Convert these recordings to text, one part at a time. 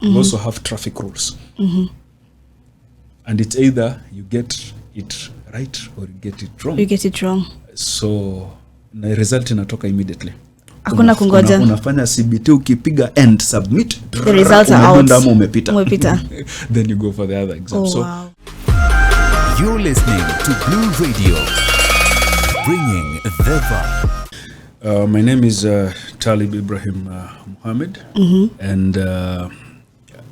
We also have traffic rules. And it's either you get it right or you get it wrong. You get it wrong. So na result inatoka immediately. Hakuna kungoja. Unafanya CBT ukipiga and submit. The results are out. Umepita. Then you go for the other exam. Oh, wow. You're listening to Blue Radio, bringing the vibe. My name is Talib Ibrahim Mohamed, and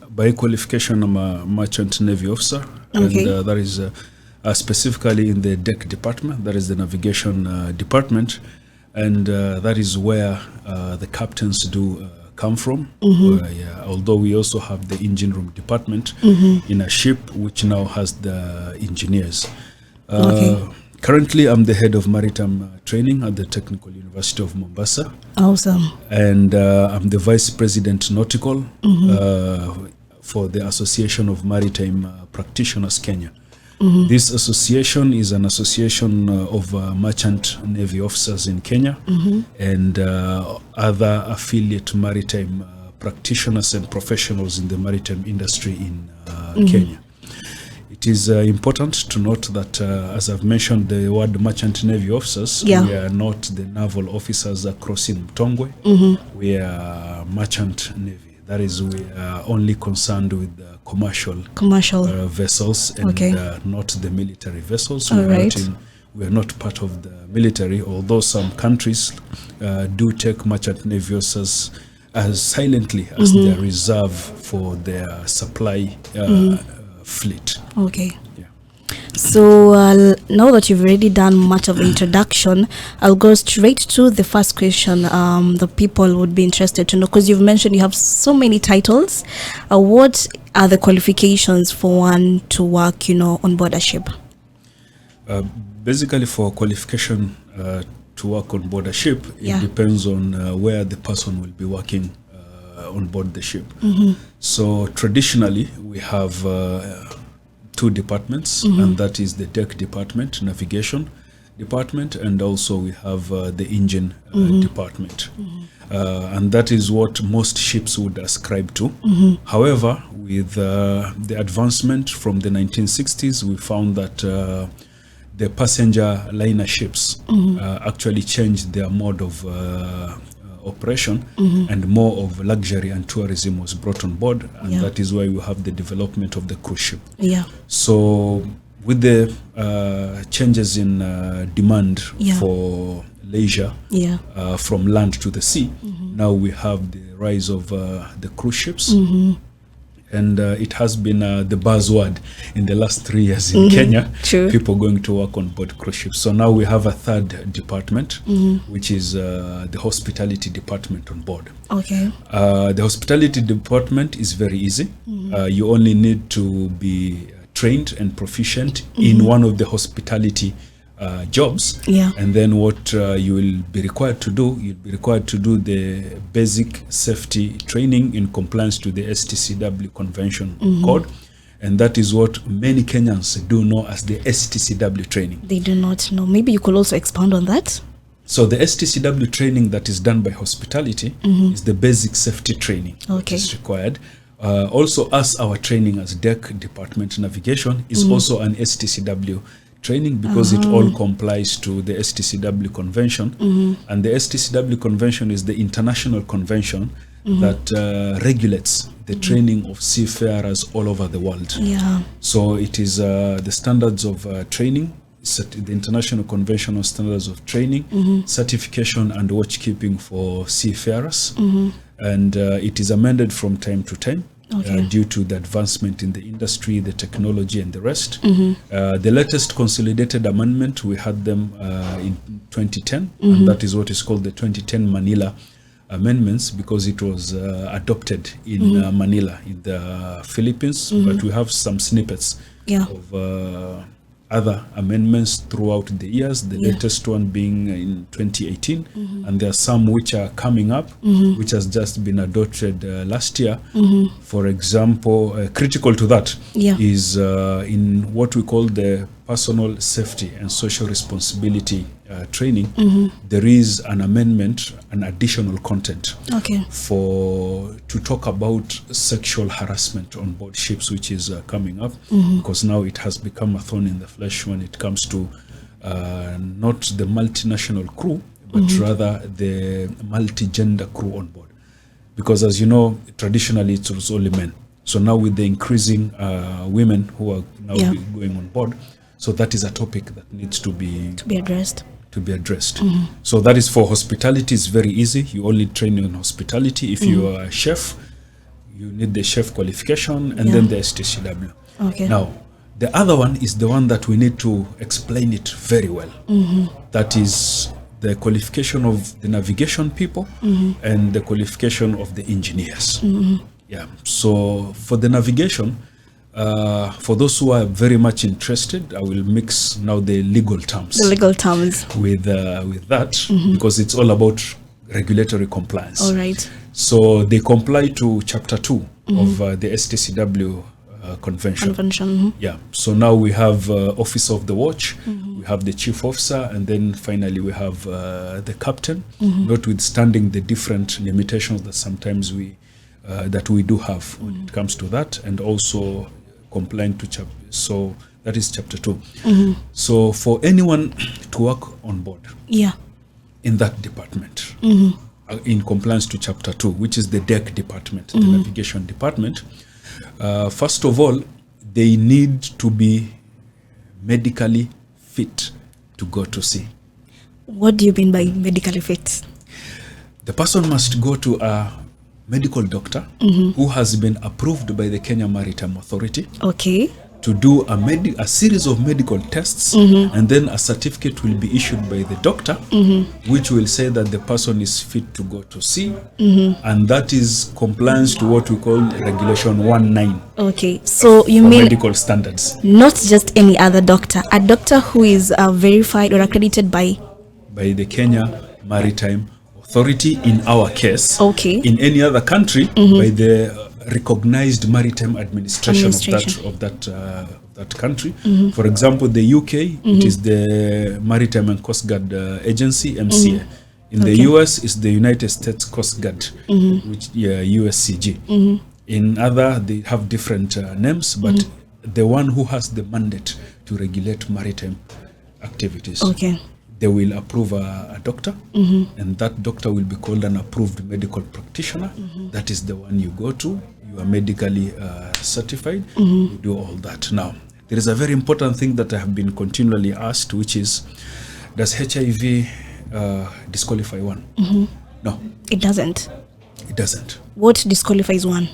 by qualification I'm a merchant navy officer, Okay. and that is specifically in the deck department, that is the navigation department, and that is where the captains do come from. Although we also have the engine room department in a ship, which now has the engineers. Currently, I'm the head of maritime training at the Technical University of Mombasa. Awesome. And I'm the vice president nautical for the Association of Maritime Practitioners Kenya. This association is an association of merchant navy officers in Kenya and other affiliate maritime practitioners and professionals in the maritime industry in Kenya. It is important to note that, as I've mentioned, the word merchant navy officers, we are not the naval officers crossing Mtongwe. We are merchant navy. That is, we are only concerned with commercial vessels and not the military vessels. We are not part of the military, although some countries do take merchant navy officers as silently as their reserve for their supply fleet. Okay. Yeah. So now that you've already done much of the introduction, I'll go straight to the first question the people would be interested to know, because you've mentioned you have so many titles. What are the qualifications for one to work, on board a ship? Basically, for qualification to work on board a ship, it depends on where the person will be working on board the ship. So traditionally, we have two departments, and that is the deck department, navigation department, and also we have the engine department. And that is what most ships would ascribe to. However, with the advancement from the 1960s, we found that the passenger liner ships actually changed their mode of operation, and more of luxury and tourism was brought on board, and that is why we have the development of the cruise ship. So with the changes in demand for leisure from land to the sea, now we have the rise of the cruise ships. And it has been the buzzword in the last 3 years in Kenya. People going to work on board cruise ships. So now we have a third department, which is the hospitality department on board. The hospitality department is very easy. You only need to be trained and proficient in one of the hospitality jobs, and then what you will be required to do, you'll be required to do the basic safety training in compliance to the STCW convention code, and that is what many Kenyans do know as the STCW training. They do not know. Maybe you could also expand on that. So the STCW training that is done by hospitality is the basic safety training that is required. Also, as our training as deck department navigation is also an STCW training, because it all complies to the STCW convention, and the STCW convention is the international convention that regulates the training of seafarers all over the world. So it is the standards of training, the International Convention on Standards of Training, certification and watchkeeping for seafarers, and it is amended from time to time. Due to the advancement in the industry, the technology, and the rest. The latest consolidated amendment, we had them in 2010, and that is what is called the 2010 Manila Amendments, because it was adopted in Manila in the Philippines, but we have some snippets of other amendments throughout the years, the latest one being in 2018, and there are some which are coming up, which has just been adopted last year. For example, critical to that is in what we call the personal safety and social responsibility training, there is an amendment, an additional content to talk about sexual harassment on board ships, which is coming up, because now it has become a thorn in the flesh when it comes to not the multinational crew, but rather the multi-gender crew on board. Because as you know, traditionally it was only men. So now with the increasing women who are now going on board, so that is a topic that needs to be addressed. So that is for hospitality. It's very easy. You only train in hospitality. If you are a chef, you need the chef qualification and then the STCW. Okay. Now, the other one is the one that we need to explain it very well. That is the qualification of the navigation people and the qualification of the engineers. Yeah. So for the navigation, for those who are very much interested, I will mix now the legal terms. With that, because it's all about regulatory compliance. All right. So they comply to Chapter 2 of the STCW convention. Yeah. So now we have Officer of the Watch, we have the Chief Officer, and then finally we have the Captain, notwithstanding the different limitations that sometimes we do have when it comes to that, and also complying to chapter. So that is Chapter 2. So for anyone to work on board in that department, in compliance to Chapter 2, which is the deck department, the navigation department, first of all, they need to be medically fit to go to sea. What do you mean by medically fit? The person must go to a medical doctor who has been approved by the Kenya Maritime Authority to do a series of medical tests, and then a certificate will be issued by the doctor, which will say that the person is fit to go to sea, and that is compliance to what we call Regulation 19. Okay, so you mean medical standards. Not just any other doctor, a doctor who is verified or accredited by the Kenya Maritime Authority in our case. In any other country, by the recognized maritime administration of that country. For example, the UK, it is the Maritime and Coast Guard Agency, MCA. In the US, it's the United States Coast Guard, which USCG. In other, they have different names, but the one who has the mandate to regulate maritime activities. They will approve a doctor, and that doctor will be called an approved medical practitioner. That is the one you go to. You are medically certified. You do all that. Now, there is a very important thing that I have been continually asked, which is, does HIV disqualify one? No. It doesn't. It doesn't. What disqualifies one?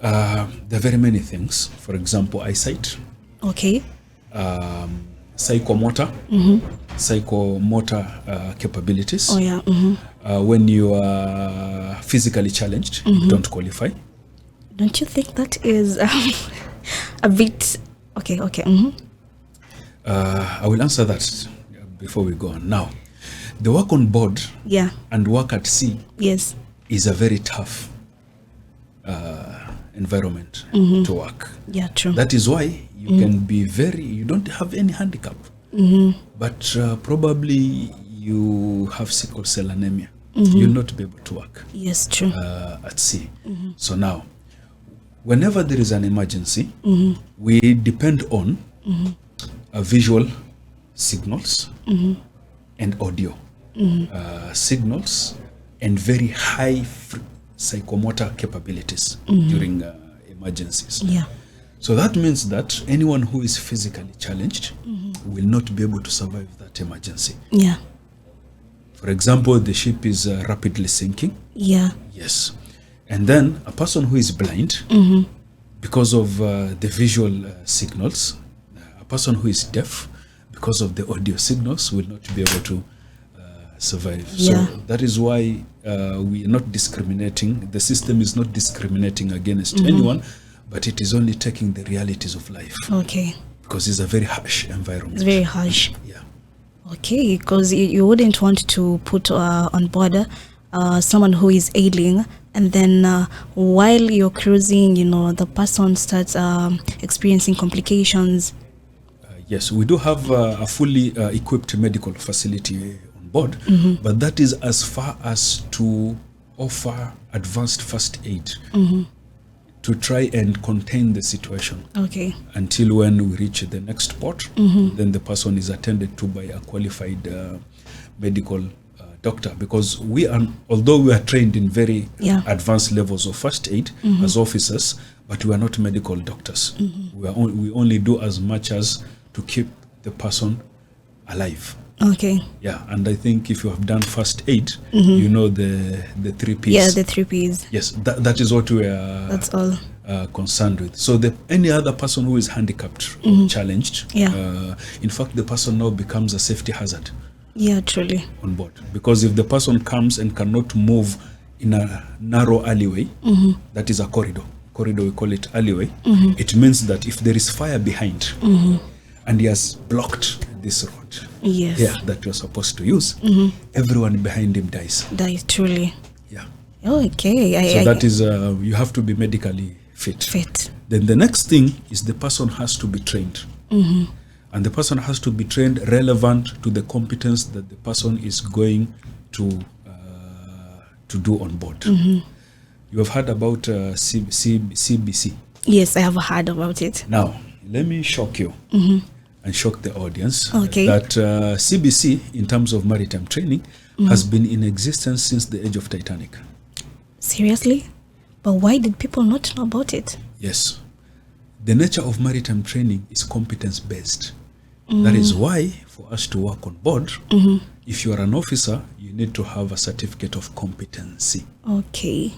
There are very many things. For example, eyesight. Psychomotor capabilities. When you are physically challenged, you don't qualify. Don't you think that is a bit I will answer that before we go on. Now, the work on board and work at sea is a very tough environment to work. True. That is why you can be you don't have any handicap, but probably you have sickle cell anemia. You'll not be able to work true. At sea. So now, whenever there is an emergency, we depend on visual signals and audio signals and very high psychomotor capabilities during emergencies. So that means that anyone who is physically challenged will not be able to survive that emergency. For example, the ship is rapidly sinking. Yes. And then a person who is blind, because of the visual signals, a person who is deaf, because of the audio signals, will not be able to survive. So that is why we are not discriminating. The system is not discriminating against anyone, but it is only taking the realities of life. Because it's a very harsh environment. It's very harsh. Because you wouldn't want to put on board someone who is ailing, and then while you're cruising, the person starts experiencing complications. Yes, we do have a fully equipped medical facility on board, but that is as far as to offer advanced first aid to try and contain the situation. Okay. Until when we reach the next port, then the person is attended to by a qualified medical doctor, because although we are trained in very advanced levels of first aid as officers, but we are not medical doctors. We only do as much as to keep the person alive. Okay. Yeah, and I think if you have done first aid, you know the 3 Ps. Yeah, the 3 Ps. Yes, that is what we are. That's all. Concerned with. So any other person who is handicapped or challenged, in fact, the person now becomes a safety hazard. Yeah, truly. On board, because if the person comes and cannot move in a narrow alleyway, that is a corridor. We call it alleyway. It means that if there is fire behind, and he has blocked this road, that you're supposed to use, everyone behind him dies. Dies, truly. Yeah. Okay. That is you have to be medically fit. Then the next thing is the person has to be trained. And the person has to be trained relevant to the competence that the person is going to do on board. You have heard about CBC. Yes, I have heard about it. Now, let me shock you and shock the audience that CBC, in terms of maritime training, has been in existence since the age of Titanic. Seriously? But why did people not know about it? Yes. The nature of maritime training is competence-based. That is why, for us to work on board, if you are an officer, you need to have a certificate of competency. Okay.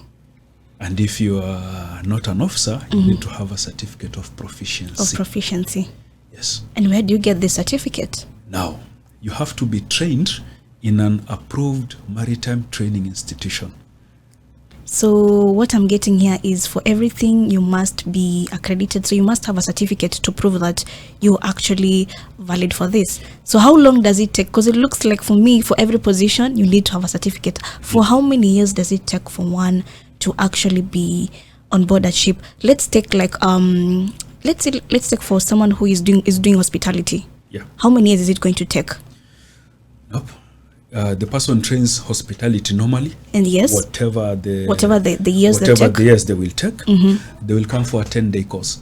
And if you are not an officer, you need to have a certificate of proficiency. Yes. And where do you get the certificate? Now, you have to be trained in an approved maritime training institution. So what I'm getting here is, for everything you must be accredited. So you must have a certificate to prove that you're actually valid for this. So how long does it take? Because it looks like, for me, for every position, you need to have a certificate. For how many years does it take for one to actually be on board a ship? Let's take like let's take for someone who is doing hospitality. Yeah. How many years is it going to take? Nope. The person trains hospitality normally, and yes, whatever the years they will take, they will come for a 10-day course.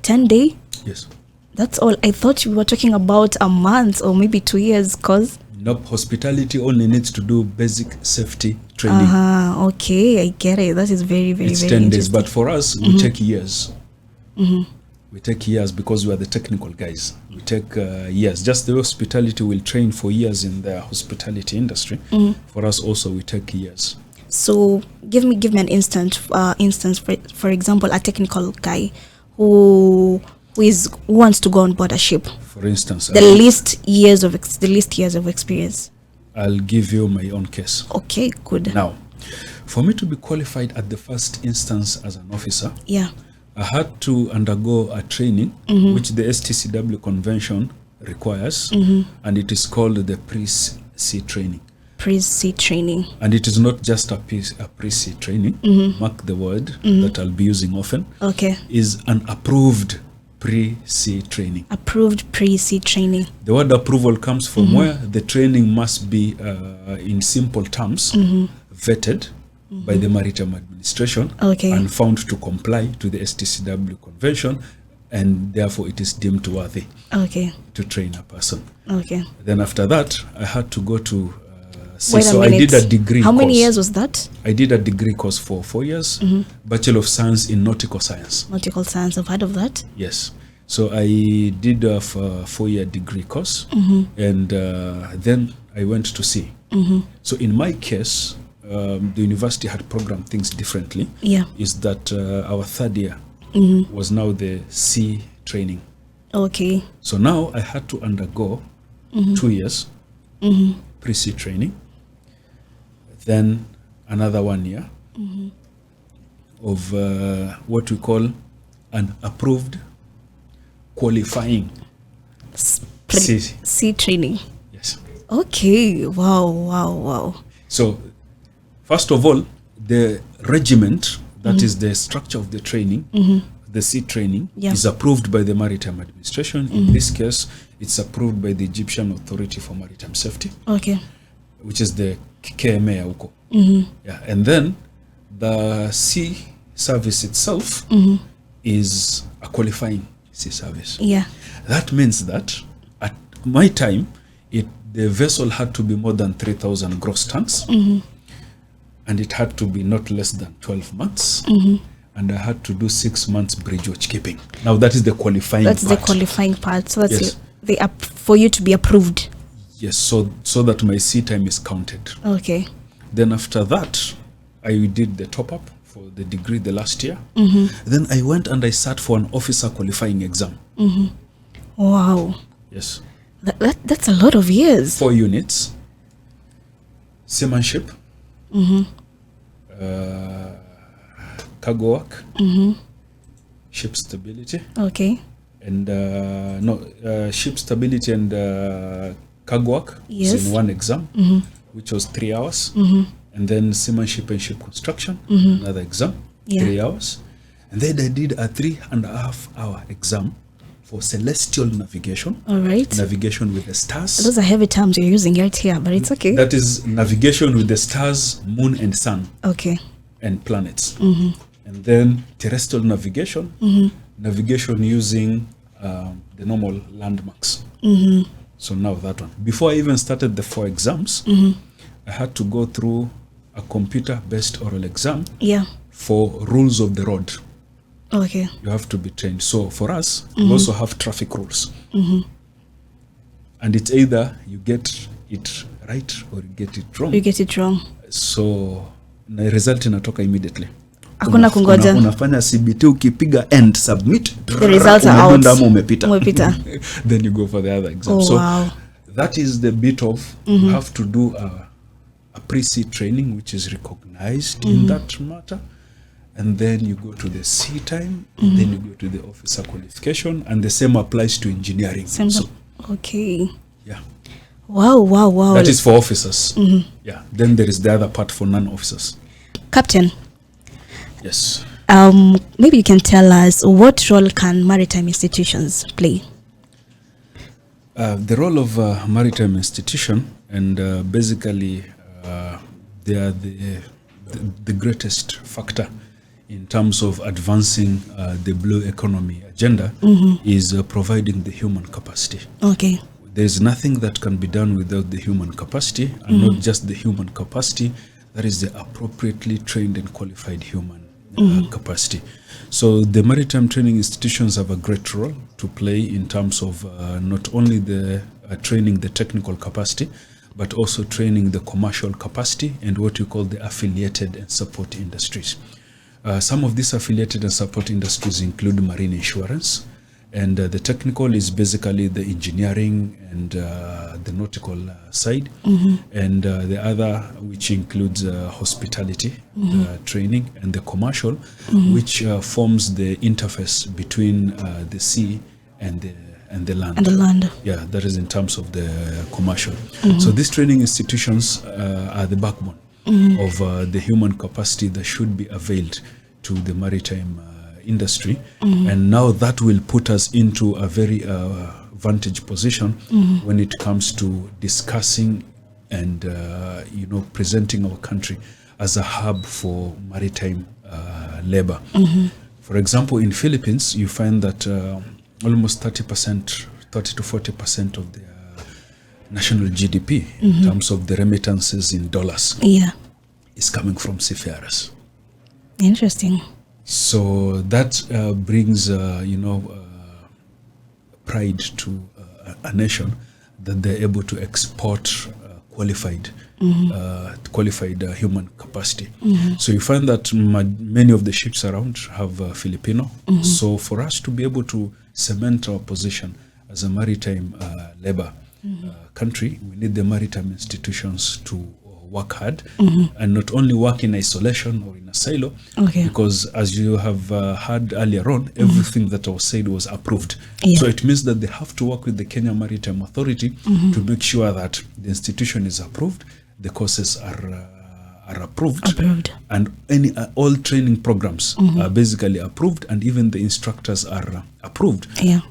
10 day? Yes. That's all. I thought we were talking about a month or maybe 2 years. Cause nope, hospitality only needs to do basic safety training. Okay, I get it. That is very, very, it's very 10 days, but for us, we take years. We take years because we are the technical guys. We take years. Just the hospitality will train for years in the hospitality industry. For us also, we take years. So give me an instance. For example, a technical guy who wants to go on board a ship. For instance, the least years of experience. I'll give you my own case. Okay, good. Now, for me to be qualified at the first instance as an officer, I had to undergo a training which the STCW convention requires, and it is called the pre-sea training. Pre-sea training. And it is not just a pre-sea training, mark the word that I'll be using often, is an approved pre-sea training. Approved pre-sea training. The word approval comes from where the training must be, in simple terms, vetted by the Maritime Administration and found to comply to the STCW convention, and therefore it is deemed worthy to train a person. Then after that, I had to go to I did a degree course. How many years was that? I did a degree course for 4 years, Bachelor of Science in Nautical Science. Nautical Science, I've heard of that. Yes. So I did a 4-year degree course, and then I went to sea. So in my case, the university had programmed things differently. Is that our 3rd year was now the sea training. So now I had to undergo 2 years pre-sea training, then another 1 year of what we call an approved qualifying sea training. Yes. Okay. Wow. So first of all, the regiment, that is the structure of the training, the sea training is approved by the Maritime Administration. In this case, it's approved by the Egyptian Authority for Maritime Safety. Okay. Which is the KMA huko. Yeah, and then the sea service itself is a qualifying sea service. Yeah. That means that at my time, the vessel had to be more than 3,000 gross tons, and it had to be not less than 12 months, and I had to do 6 months bridge watch keeping. Now that is the qualifying part. That's the qualifying part. So that's for you to be approved. Yes, so that my sea time is counted. Okay. Then after that, I did the top up for the degree the last year. Then I went and I sat for an officer qualifying exam. Wow. Yes. That's a lot of years. 4 units. Seamanship. Cargo work. Ship stability. Okay. And ship stability and cargo work was in one exam, which was 3 hours. And then seamanship and ship construction, another exam, 3 hours. And then I did a 3.5 hour exam for celestial navigation. All right. Navigation with the stars. Those are heavy terms you're using right here, but it's okay. That is navigation with the stars, moon and sun. Okay. And planets. And then terrestrial navigation, navigation using the normal landmarks. So now that one. Before I even started the 4 exams, I had to go through a computer-based oral exam for rules of the road. Okay. You have to be trained. So for us, we also have traffic rules. And it's either you get it right or you get it wrong. You get it wrong. So na result inatoka immediately. Hakuna kungoja. Unafanya CBT ukipiga and submit. The results are out. Umepita. Then you go for the other exam. Oh, wow. That is the bit of you have to do a pre-sea training which is recognized in that matter. And then you go to the sea time, and then you go to the officer qualification, and the same applies to engineering. Okay. Yeah. Wow. That is for officers. Yeah. Then there is the other part for non-officers. Captain. Yes. Maybe you can tell us what role can maritime institutions play? The role of maritime institution, and basically they are the greatest factor in terms of advancing the blue economy agenda, is providing the human capacity. Okay. There is nothing that can be done without the human capacity, and not just the human capacity, that is the appropriately trained and qualified human capacity. So the maritime training institutions have a great role to play in terms of not only the training the technical capacity, but also training the commercial capacity and what you call the affiliated and support industries. Some of these affiliated and support industries include marine insurance, and the technical is basically the engineering and the nautical side, and the other, which includes hospitality training, and the commercial, which forms the interface between the sea and the land. Yeah, that is in terms of the commercial. So these training institutions are the backbone of the human capacity that should be availed to the maritime industry, and now that will put us into a very vantage position when it comes to discussing and presenting our country as a hub for maritime labor. For example, in Philippines, you find that almost 30 to 40% of the national GDP in terms of the remittances in dollars is coming from seafarers. Interesting. So that brings pride to a nation that they're able to export qualified human capacity. So you find that many of the ships around have Filipino. So for us to be able to cement our position as a maritime labor country, we need the maritime institutions to work hard and not only work in isolation or in a silo, because as you have heard earlier on, everything that was said was approved. So it means that they have to work with the Kenya Maritime Authority to make sure that the institution is approved, the courses are are approved. And all training programs are basically approved, and even the instructors are approved.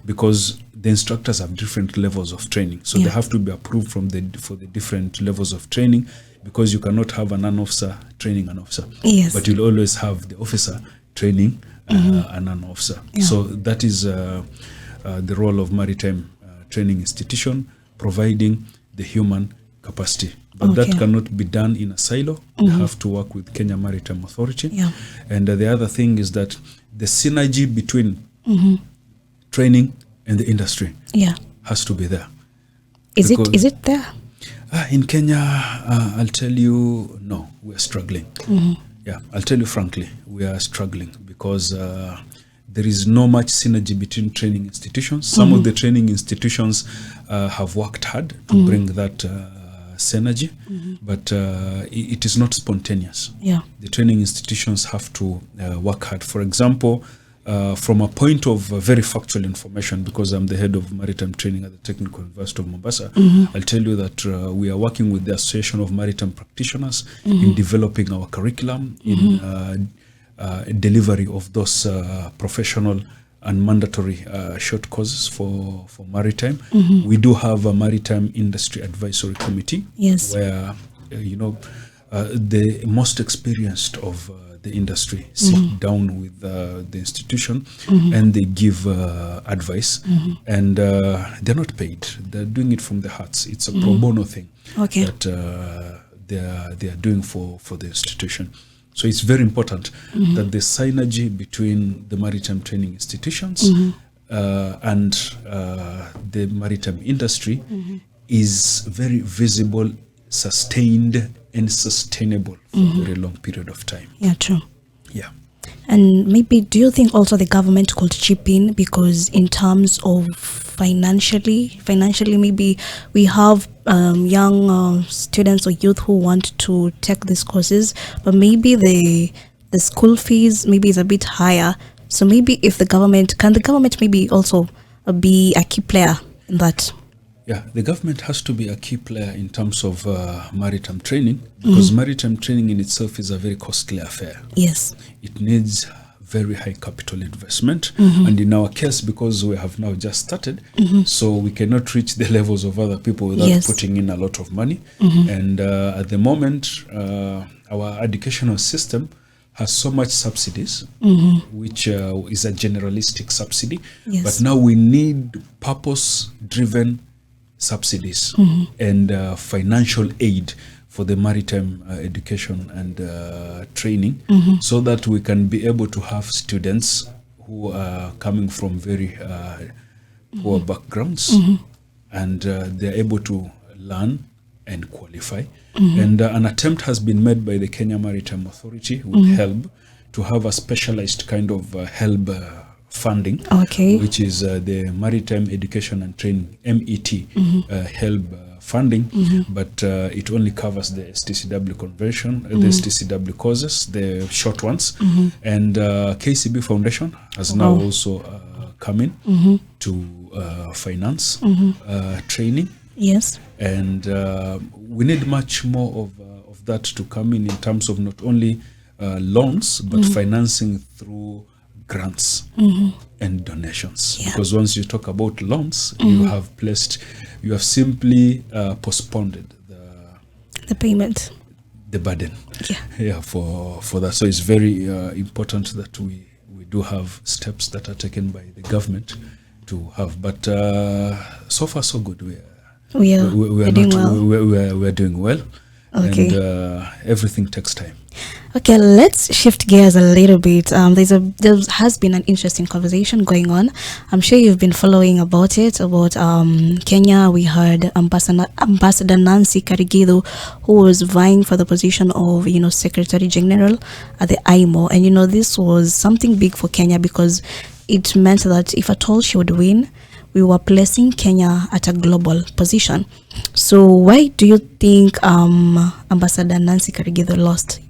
Because the instructors have different levels of training, so they have to be approved for the different levels of training, because you cannot have an officer training an officer, but you'll always have the officer training an officer. So that is the role of maritime training institution, providing the human capacity. But that cannot be done in a silo. They have to work with Kenya Maritime Authority. And the other thing is that the synergy between training and the industry has to be there. Is it there? In Kenya, I'll tell you, no, we're struggling. I'll tell you frankly, we are struggling because there is no much synergy between training institutions. Some of the training institutions have worked hard to bring that synergy, but it is not spontaneous. The training institutions have to work hard. For example, from a point of very factual information, because I'm the head of maritime training at the Technical University of Mombasa, I'll tell you that we are working with the Association of Maritime Practitioners in developing our curriculum, in delivery of those professional and mandatory short courses for maritime. We do have a maritime industry advisory committee, where the most experienced of the industry sit down with the institution and they give advice, and they're not paid. They're doing it from their hearts. It's a pro bono thing that they are doing for the institution. So it's very important that the synergy between the maritime training institutions and the maritime industry is very visible, sustained, and sustainable for a very long period of time. True. And maybe, do you think also the government could chip in, because in terms of financially maybe we have young students or youth who want to take these courses, but maybe the school fees maybe is a bit higher. So maybe if the government maybe also be a key player in that? The government has to be a key player in terms of maritime training, because maritime training in itself is a very costly affair. It needs very high capital investment, and in our case, because we have now just started, so we cannot reach the levels of other people without putting in a lot of money. And at the moment, our educational system has so much subsidies, which is a generalistic subsidy, but now we need purpose-driven subsidies and financial aid for the maritime education and training, so that we can be able to have students who are coming from very poor backgrounds, and they're able to learn and qualify. And an attempt has been made by the Kenya Maritime Authority with HELB to have a specialized kind of HELB funding, which is the Maritime Education and Training, MET, HELB funding, but it only covers the STCW convention, the STCW courses, the short ones, and KCB Foundation has now also come in to finance training. And we need much more of that to come in terms of not only loans, but financing through grants and donations. Because once you talk about loans, you have simply postponed the payment, the burden for that. So it's very important that we do have steps that are taken by the government to have, but so far so good. We are doing well. And everything takes time. Let's shift gears a little bit. There has been an interesting conversation going on. I'm sure you've been following about Kenya. We heard Ambassador Nancy Karigidu, who was vying for the position of Secretary General at the IMO, and this was something big for Kenya, because it meant that if at all she would win, we were placing Kenya at a global position. So why do you think Ambassador Nancy Karigidu lost?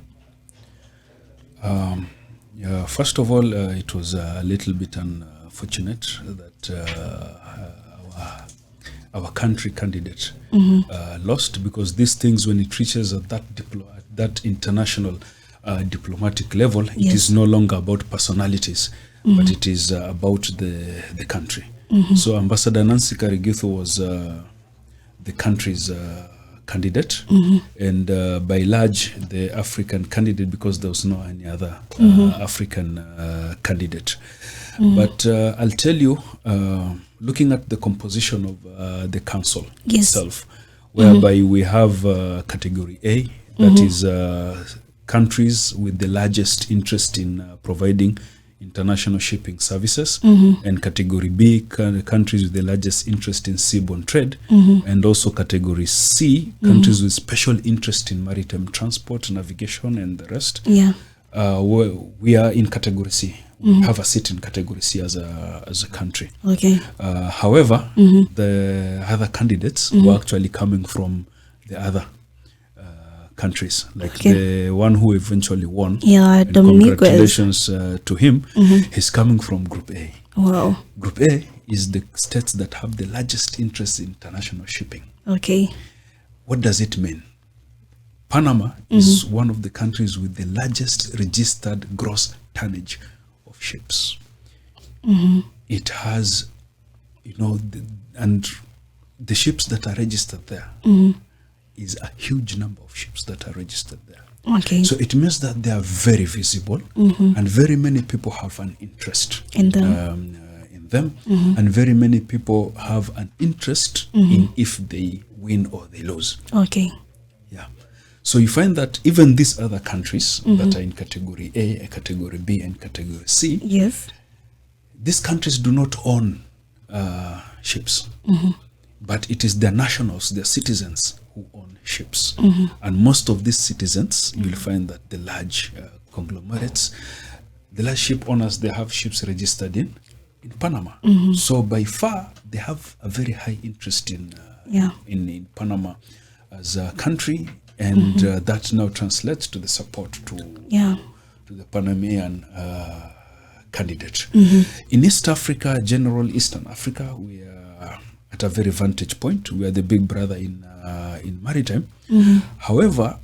First of all, it was a little bit unfortunate that our country candidate lost, because these things, when it reaches at that international diplomatic level, it is no longer about personalities, but it is about the country. So Ambassador Nancy Karigithu was the country's candidate, and by large the African candidate, because there was no any other African candidate. But I'll tell you, looking at the composition of the council itself, whereby we have category A, that is countries with the largest interest in providing international shipping services, and category B, countries with the largest interest in seaborne trade, and also category C, countries with special interest in maritime transport, navigation, and the rest. We are in category C. We have a seat in category C as a country. However, the other candidates were actually coming from the other countries, like the one who eventually won. Congratulations to him. He's coming from Group A. Wow. Group A is the states that have the largest interest in international shipping. What does it mean? Panama is one of the countries with the largest registered gross tonnage of ships. It has, and the ships that are registered there is a huge number of ships that are registered there. So it means that they are very visible, and very many people have an interest in them, and very many people have an interest in if they win or they lose. So you find that even these other countries that are in category A, category B, and category C, these countries do not own ships, but it is their nationals, their citizens, who own ships. And most of these citizens, you'll find that the large conglomerates, the large ship owners, they have ships registered in Panama. So by far, they have a very high interest in Panama as a country, and that now translates to the support to the Panamanian candidate. In East Africa, general Eastern Africa, we are at a very vantage point. We are the big brother in maritime. However,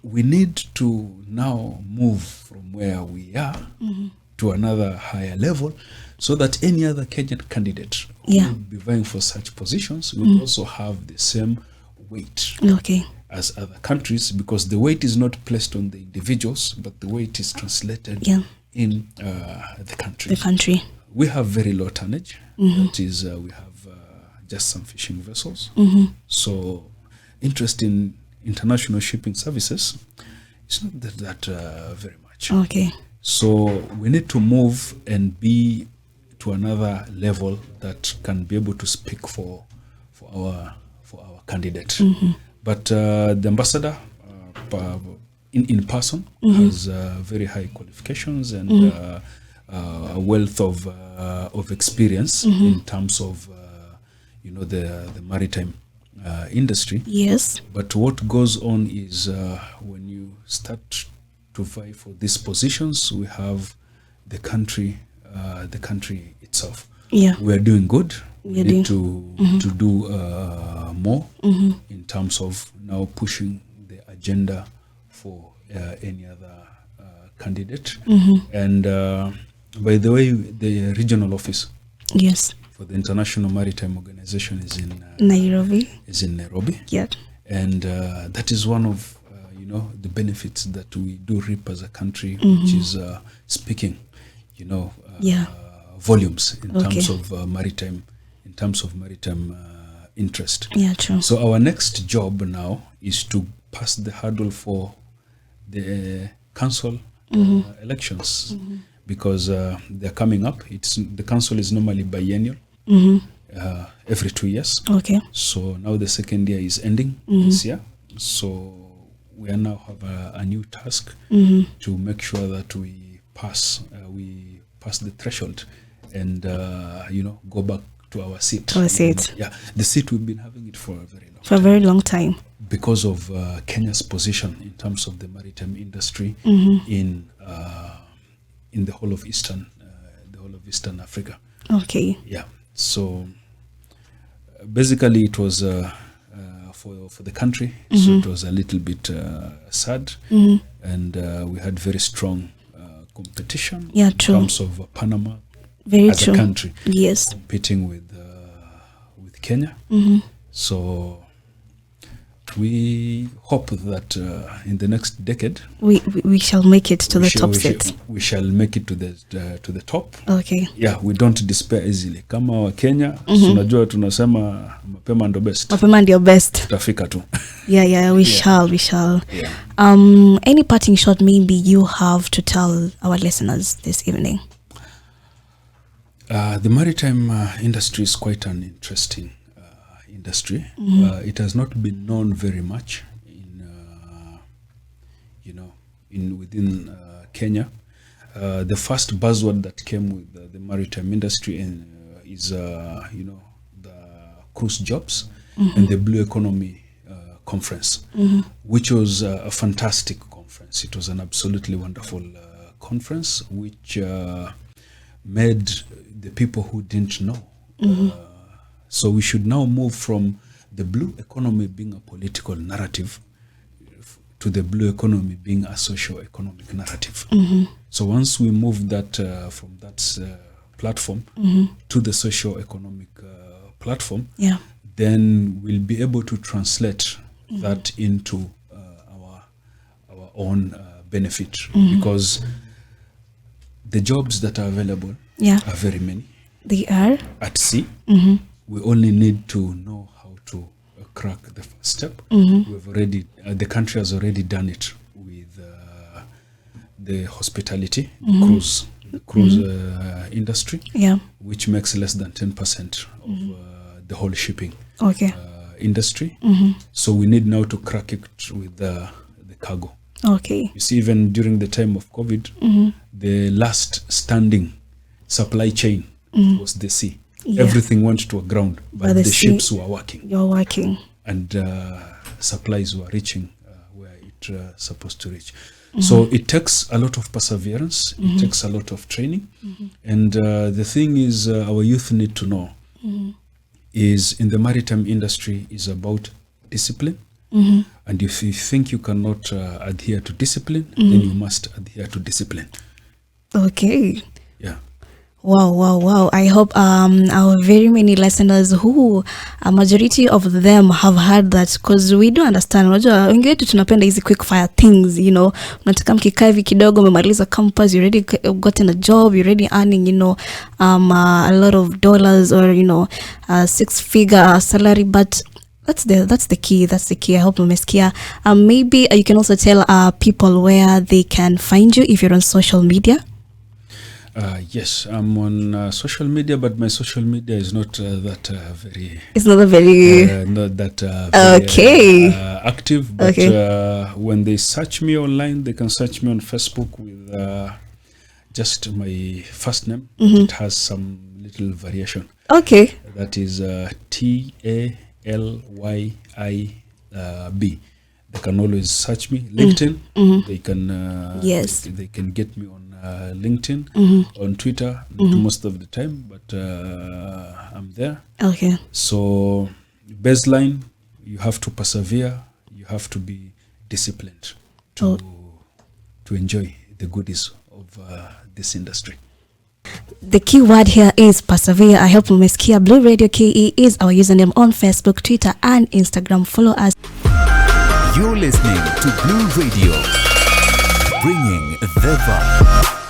we need to now move from where we are to another higher level, so that any other Kenyan candidate who will be vying for such positions will also have the same weight as other countries, because the weight is not placed on the individuals, but the weight is translated in the country. We have very low tonnage. That is, we have just some fishing vessels. So interest in international shipping services is not that very much. So we need to move and be to another level that can be able to speak for our candidate. But the ambassador in person has very high qualifications and a wealth of experience in terms of the maritime industry. But what goes on is when you start to vie for these positions, we have the country itself. We are doing good. We need to do more in terms of now pushing the agenda for any other candidate. And by the way, the regional office for the International Maritime Organization is in Nairobi. And that is one of the benefits that we do reap as a country, which is speaking volumes in terms of maritime interest. So our next job now is to pass the hurdle for the council elections, because they're coming up. The council is normally biennial, every 2 years. So now the second year is ending this year. So we now have a new task to make sure that we pass the threshold and go back to our seat. The seat, we've been having it for a very long time. Because of Kenya's position in terms of the maritime industry in the whole of Eastern Africa. So basically it was for the country, so it was a little bit sad, and we had very strong competition in terms of Panama as a country, competing with Kenya. So we hope that in the next decade we shall make it to the top set. We shall make it to the top. Okay. Yeah, we don't despair easily. Kama wa Kenya, tunajua tunasema mapema ndio best. Mapema ndio best. Tutafika tu. We shall. Yeah. Any parting shot maybe you have to tell our listeners this evening? The maritime industry is quite an interesting industry. It has not been known very much within Kenya. The first buzzword that came with the maritime industry is the cruise jobs and the Blue Economy Conference, which was a fantastic conference. It was an absolutely wonderful conference, which made the people who didn't know. So we should now move from the blue economy being a political narrative to the blue economy being a socio-economic narrative. So once we move that from that platform to the socio-economic platform, then we'll be able to translate that into our own benefit, because the jobs that are available are very many. They are at sea. We only need to know how to crack the first step. We've already, the country has already done it with the hospitality, the cruise industry, which makes less than 10% of the whole shipping industry. So we need now to crack it with the cargo. Okay. You see, even during the time of COVID, the last standing supply chain was the sea. Everything went to a ground, but the ships were working. You're working. And supplies were reaching where it's supposed to reach. So it takes a lot of perseverance. It takes a lot of training. And the thing is, our youth need to know is in the maritime industry is about discipline. And if you think you cannot adhere to discipline, then you must adhere to discipline. Okay. Yeah. Wow. I hope our very many listeners who a majority of them have heard that, because we do understand. Unajua wengi wetu tunapenda hizi quick fire things, unataka mkikaa hivi kidogo umemaliza campus, you already gotten a job, you're already earning a lot of dollars or a 6-figure salary, but that's the key. I hope umesikia. Maybe you can also tell people where they can find you if you're on social media. Yes, I'm on social media, but my social media is not that very. It's not very. Not that very, active. But when they search me online, they can search me on Facebook with just my first name. It has some little variation. Okay. That is TALYIB. They can always search me. LinkedIn. They can. They can get me on LinkedIn, on Twitter, most of the time, but I'm there. Okay. So baseline, you have to persevere. You have to be disciplined to enjoy the goodies of this industry. The key word here is persevere. I hope umesikia. Blue Radio KE is our username on Facebook, Twitter, and Instagram. Follow us. You're listening to Blue Radio, bringing the vibe.